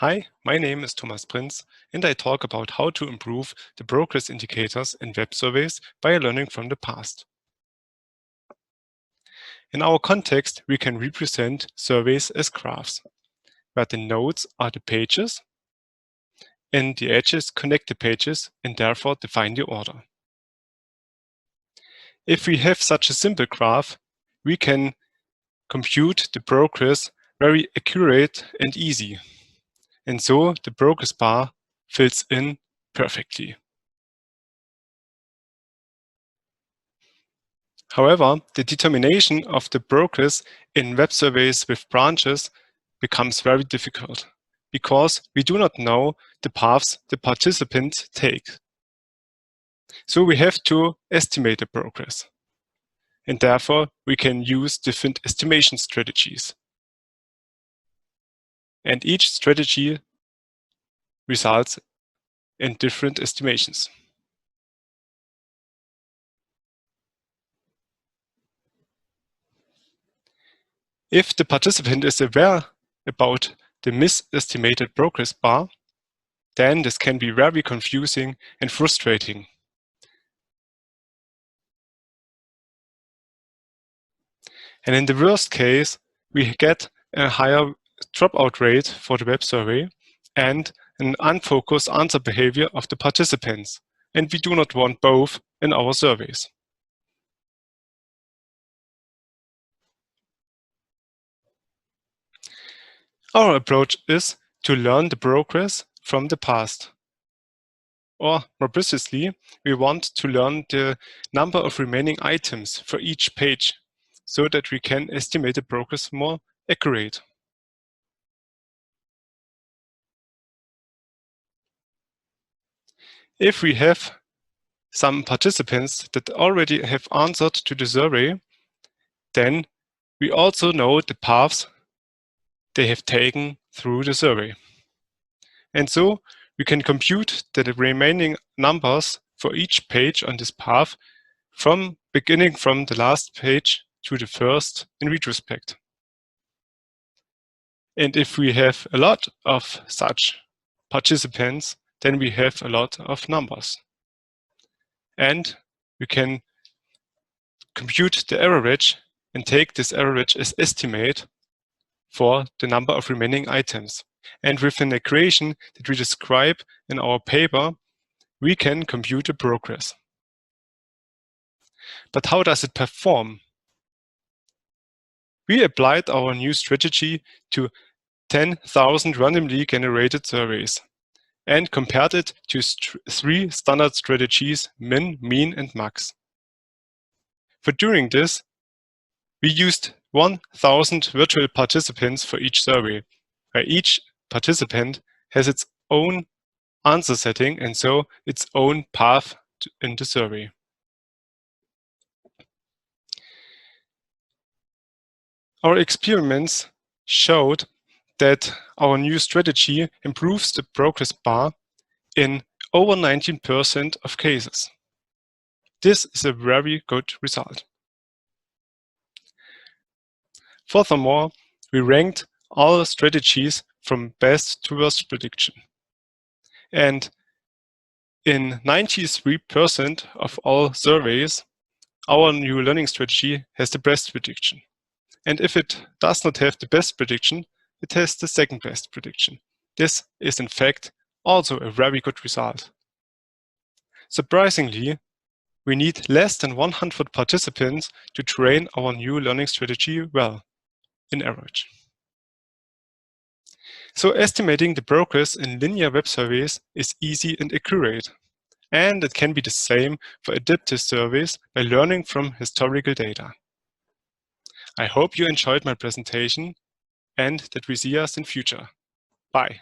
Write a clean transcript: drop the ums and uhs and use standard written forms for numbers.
Hi, my name is Prinz, and I talk about how to improve the progress indicators in web surveys by learning from the past. In our context, we can represent surveys as graphs, where the nodes are the pages and the edges connect the pages and therefore define the order. If we have such a simple graph, we can compute the progress very accurate and easy. And so the progress bar fills in perfectly. However, the determination of the progress in web surveys with branches becomes very difficult because we do not know the paths the participants take. So we have to estimate the progress. And therefore, we can use different estimation strategies. And each strategy results in different estimations. If the participant is aware about the misestimated progress bar, then this can be very confusing and frustrating. And in the worst case, we get a higher dropout rate for the web survey and an unfocused answer behavior of the participants. And we do not want both in our surveys. Our approach is to learn the progress from the past. Or more precisely, we want to learn the number of remaining items for each page so that we can estimate the progress more accurate. If we have some participants that already have answered to the survey, then we also know the paths they have taken through the survey. And so we can compute the remaining numbers for each page on this path from beginning from the last page to the first in retrospect. And if we have a lot of such participants, then we have a lot of numbers. And we can compute the average and take this average as estimate for the number of remaining items. And with an equation that we describe in our paper, we can compute the progress. But how does it perform? We applied our new strategy to 10,000 randomly generated surveys and compared it to three standard strategies, min, mean, and max. For doing this, we used 1,000 virtual participants for each survey, where each participant has its own answer setting and so its own path in the survey. Our experiments showed that our new strategy improves the progress bar in over 19% of cases. This is a very good result. Furthermore, we ranked all strategies from best to worst prediction. And in 93% of all surveys, our new learning strategy has the best prediction. And if it does not have the best prediction, it has the second best prediction. This is in fact also a very good result. Surprisingly, we need less than 100 participants to train our new learning strategy well, in average. So estimating the progress in linear web surveys is easy and accurate. And it can be the same for adaptive surveys by learning from historical data. I hope you enjoyed my presentation and that we see us in future. Bye.